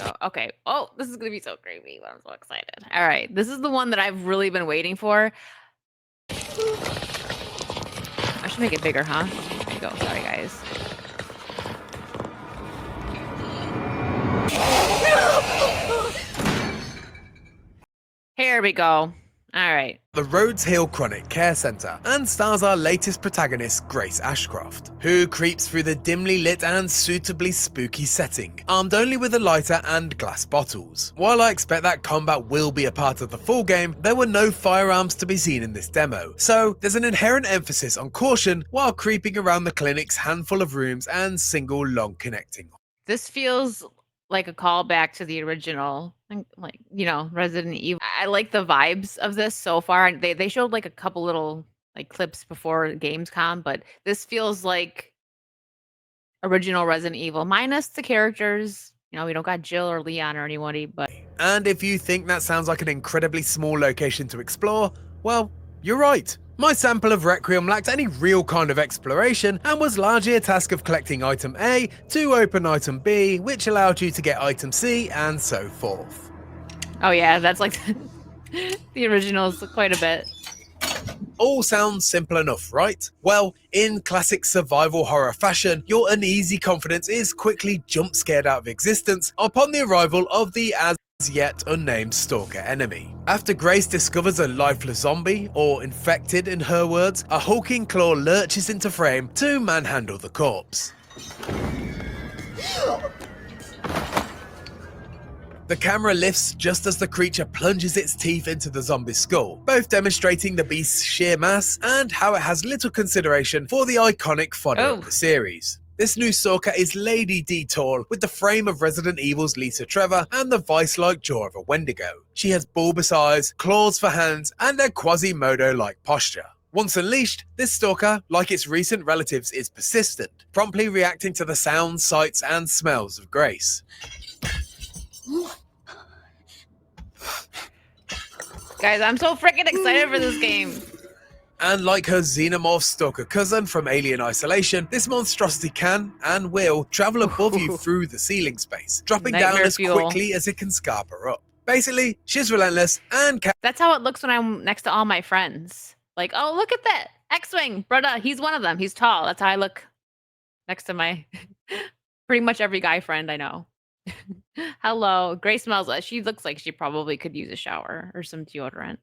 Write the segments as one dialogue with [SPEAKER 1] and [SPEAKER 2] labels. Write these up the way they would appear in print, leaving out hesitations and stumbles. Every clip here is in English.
[SPEAKER 1] go. Okay. Oh, this is gonna be so creepy. I'm so excited. All right, this is the one that I've really been waiting for. I should make it bigger, huh? There you go. Sorry, guys. Here we go. All right.
[SPEAKER 2] The Rhodes Hill Chronic Care Centre, and stars our latest protagonist, Grace Ashcroft, who creeps through the dimly lit and suitably spooky setting, armed only with a lighter and glass bottles. While I expect that combat will be a part of the full game, there were no firearms to be seen in this demo, so there's an inherent emphasis on caution while creeping around the clinic's handful of rooms and single long connecting.
[SPEAKER 1] This feels like a callback to the original, like, you know, Resident Evil. I like the vibes of this so far. And they showed like a couple little like clips before Gamescom, but this feels like original Resident Evil minus the characters. You know, we don't got Jill or Leon or anybody, but
[SPEAKER 2] And if you think that sounds like an incredibly small location to explore, well, you're right. My sample of Requiem lacked any real kind of exploration and was largely a task of collecting item A to open item B, which allowed you to get item C and so forth.
[SPEAKER 1] oh yeah, that's like the originals quite a bit.
[SPEAKER 2] All sounds simple enough, right? Well, in classic survival horror fashion, your uneasy confidence is quickly jump scared out of existence upon the arrival of the as yet unnamed stalker enemy. After Grace discovers a lifeless zombie, or infected in her words, a hulking claw lurches into frame to manhandle the corpse. The camera lifts just as the creature plunges its teeth into the zombie's skull, both demonstrating the beast's sheer mass and how it has little consideration for the iconic fodder of the series. This new stalker is Lady D tall, with the frame of Resident Evil's Lisa Trevor and the vice-like jaw of a Wendigo. She has bulbous eyes, claws for hands, and a Quasimodo-like posture. Once unleashed, this stalker, like its recent relatives, is persistent, promptly reacting to the sounds, sights, and smells of Grace.
[SPEAKER 1] Guys, I'm so freaking excited for this game.
[SPEAKER 2] And like her xenomorph stalker cousin from Alien Isolation, this monstrosity can, and will, travel above you through the ceiling space, dropping down as quickly as it can scarp her up. Basically, she's relentless and
[SPEAKER 1] that's how it looks when I'm next to all my friends. Like, oh, look at that X-Wing, brother, he's one of them, he's tall. That's how I look next to my pretty much every guy friend I know. Hello, Grace smells, she looks like she probably could use a shower or some deodorant.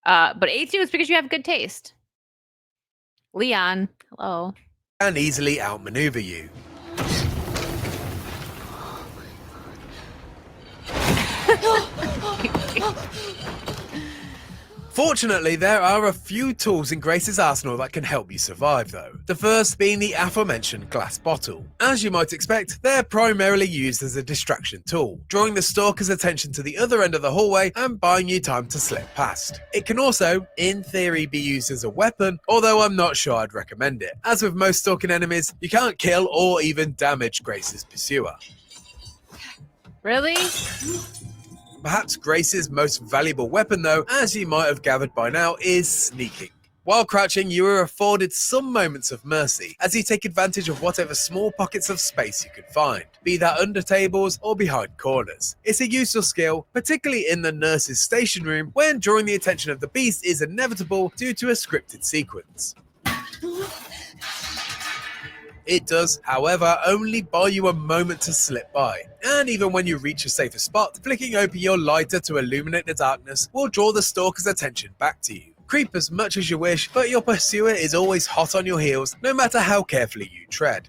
[SPEAKER 1] But A2 is because you have good taste. Leon, hello.
[SPEAKER 2] Can easily outmaneuver you. Fortunately, there are a few tools in Grace's arsenal that can help you survive though. The first being the aforementioned glass bottle. As you might expect, they're primarily used as a distraction tool, drawing the stalker's attention to the other end of the hallway and buying you time to slip past. It can also, in theory, be used as a weapon, although I'm not sure I'd recommend it. As with most stalking enemies, you can't kill or even damage Grace's pursuer.
[SPEAKER 1] Really?
[SPEAKER 2] Perhaps Grace's most valuable weapon though, as you might have gathered by now, is sneaking. While crouching, you are afforded some moments of mercy, as you take advantage of whatever small pockets of space you can find, be that under tables or behind corners. It's a useful skill, particularly in the nurse's station room, when drawing the attention of the beast is inevitable due to a scripted sequence. It does, however, only buy you a moment to slip by, and even when you reach a safer spot, flicking open your lighter to illuminate the darkness will draw the stalker's attention back to you. Creep as much as you wish, but your pursuer is always hot on your heels, no matter how carefully you tread.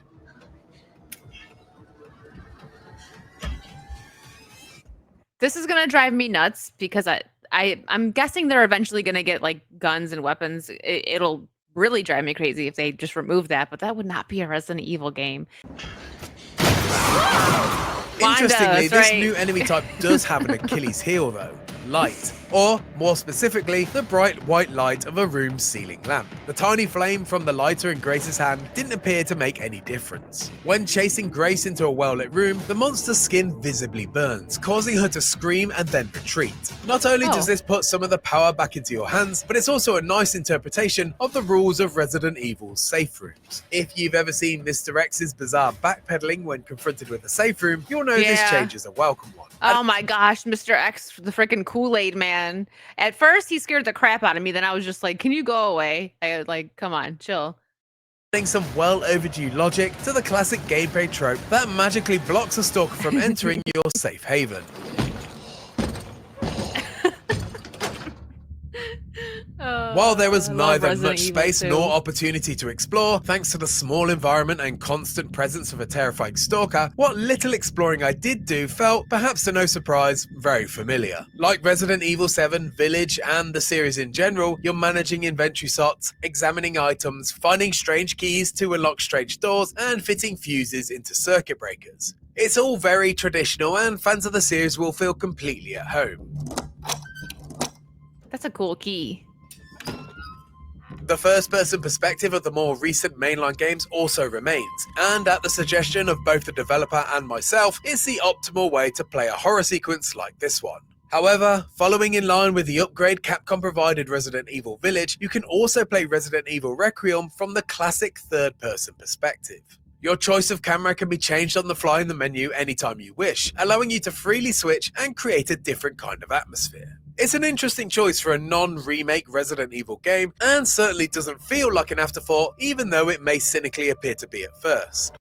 [SPEAKER 1] This is gonna drive me nuts because I'm guessing they're eventually gonna get like guns and weapons. It'll really drive me crazy if they just remove that, but that would not be a Resident Evil game.
[SPEAKER 2] Interestingly, this new enemy type does have an Achilles heel though, light. or, more specifically, the bright white light of a room's ceiling lamp. The tiny flame from the lighter in Grace's hand didn't appear to make any difference. When chasing Grace into a well-lit room, the monster's skin visibly burns, causing her to scream and then retreat. Not only does this put some of the power back into your hands, but it's also a nice interpretation of the rules of Resident Evil's safe rooms. If you've ever seen Mr. X's bizarre backpedaling when confronted with a safe room, you'll know this change is a welcome one.
[SPEAKER 1] Oh my gosh, Mr. X, the freaking Kool-Aid man. At first, he scared the crap out of me. Then I was just like, can you go away? I was like, come on, chill.
[SPEAKER 2] Adding some well overdue logic to the classic gameplay trope that magically blocks a stalker from entering your safe haven. While there was neither much space nor opportunity to explore, thanks to the small environment and constant presence of a terrifying stalker, what little exploring I did do felt, perhaps to no surprise, very familiar. Like Resident Evil 7, Village, and the series in general, you're managing inventory slots, examining items, finding strange keys to unlock strange doors, and fitting fuses into circuit breakers. It's all very traditional, and fans of the series will feel completely at home.
[SPEAKER 1] That's a cool key.
[SPEAKER 2] The first-person perspective of the more recent mainline games also remains, and at the suggestion of both the developer and myself, it's the optimal way to play a horror sequence like this one. However, following in line with the upgrade Capcom provided Resident Evil Village, you can also play Resident Evil Requiem from the classic third-person perspective. Your choice of camera can be changed on the fly in the menu anytime you wish, allowing you to freely switch and create a different kind of atmosphere. It's an interesting choice for a non-remake Resident Evil game, and certainly doesn't feel like an afterthought, even though it may cynically appear to be at first.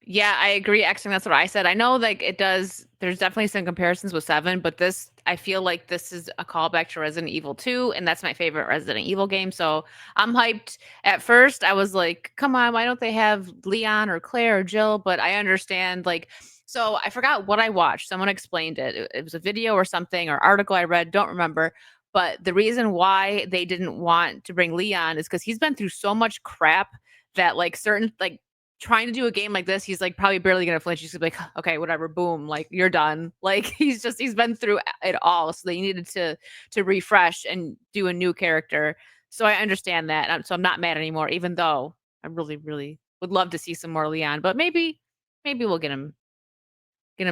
[SPEAKER 1] Yeah, I agree. Actually, that's what I said. I know like it does, there's definitely some comparisons with 7, but this, I feel like this is a callback to Resident Evil 2, and that's my favorite Resident Evil game. So I'm hyped. At first, I was like, come on, why don't they have Leon or Claire or Jill? But I understand, like, so I forgot what I watched. Someone explained it. It was a video or something or article I read, don't remember. But the reason why they didn't want to bring Leon is because he's been through so much crap that like certain, like, trying to do a game like this, he's like probably barely gonna flinch. He's gonna be like, okay, whatever, boom, like you're done. Like he's been through it all. So they needed to refresh and do a new character. So I understand that. So I'm not mad anymore, even though I really, really would love to see some more Leon. But maybe we'll get him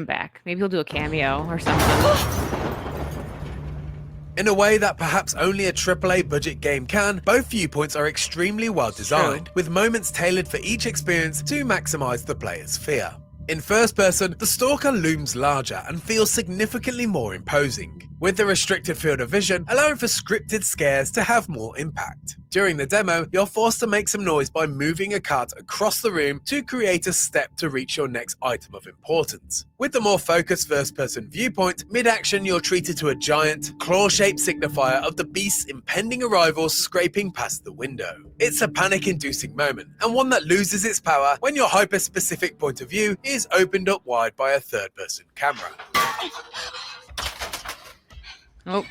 [SPEAKER 1] back. Maybe he'll do a cameo or something.
[SPEAKER 2] In a way that perhaps only a AAA budget game can, both viewpoints are extremely well designed, with moments tailored for each experience to maximize the player's fear. In first person, the stalker looms larger and feels significantly more imposing, with the restricted field of vision allowing for scripted scares to have more impact. During the demo, you're forced to make some noise by moving a cart across the room to create a step to reach your next item of importance. With the more focused first-person viewpoint, mid-action you're treated to a giant, claw-shaped signifier of the beast's impending arrival scraping past the window. It's a panic-inducing moment, and one that loses its power when your hyper-specific point of view is opened up wide by a third-person camera.
[SPEAKER 1] Oh.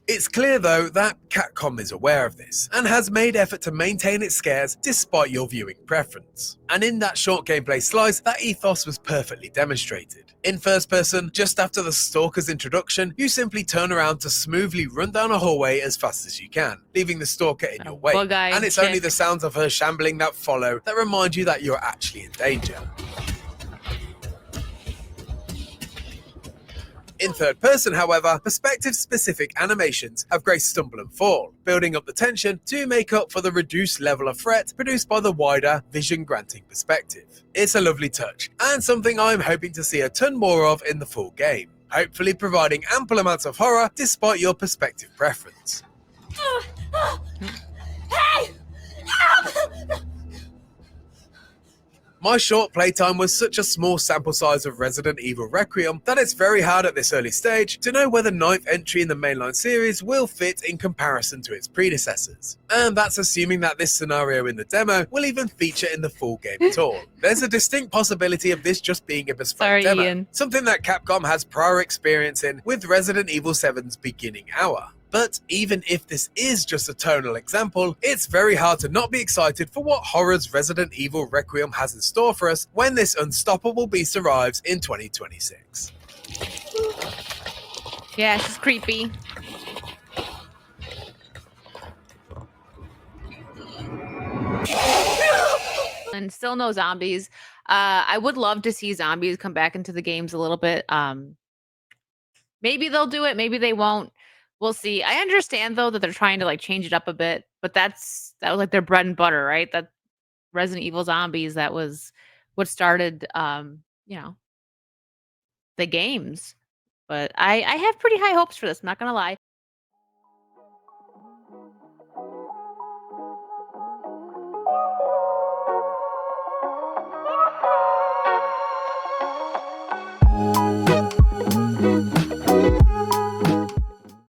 [SPEAKER 2] It's clear, though, that Capcom is aware of this, and has made effort to maintain its scares despite your viewing preference. And in that short gameplay slice, that ethos was perfectly demonstrated. In first person, just after the stalker's introduction, you simply turn around to smoothly run down a hallway as fast as you can, leaving the stalker in your wake. And it's only the sounds of her shambling that follow that remind you that you're actually in danger. In third person, however, perspective-specific animations have great stumble and fall, building up the tension to make up for the reduced level of threat produced by the wider, vision-granting perspective. It's a lovely touch, and something I'm hoping to see a ton more of in the full game, hopefully providing ample amounts of horror despite your perspective preference. Hey! Help! My short playtime was such a small sample size of Resident Evil Requiem that it's very hard at this early stage to know whether ninth entry in the mainline series will fit in comparison to its predecessors. And that's assuming that this scenario in the demo will even feature in the full game at all. There's a distinct possibility of this just being a bespoke demo,
[SPEAKER 1] Ian.
[SPEAKER 2] Something that Capcom has prior experience in with Resident Evil 7's beginning hour. But even if this is just a tonal example, it's very hard to not be excited for what horrors Resident Evil Requiem has in store for us when this unstoppable beast arrives in 2026.
[SPEAKER 1] Yeah, she's creepy. And still no zombies. I would love to see zombies come back into the games a little bit. Maybe they'll do it, maybe they won't. We'll see. I understand though that they're trying to like change it up a bit, but that was like their bread and butter, right? That Resident Evil Zombies, that was what started you know, the games. But I have pretty high hopes for this, I'm not gonna lie.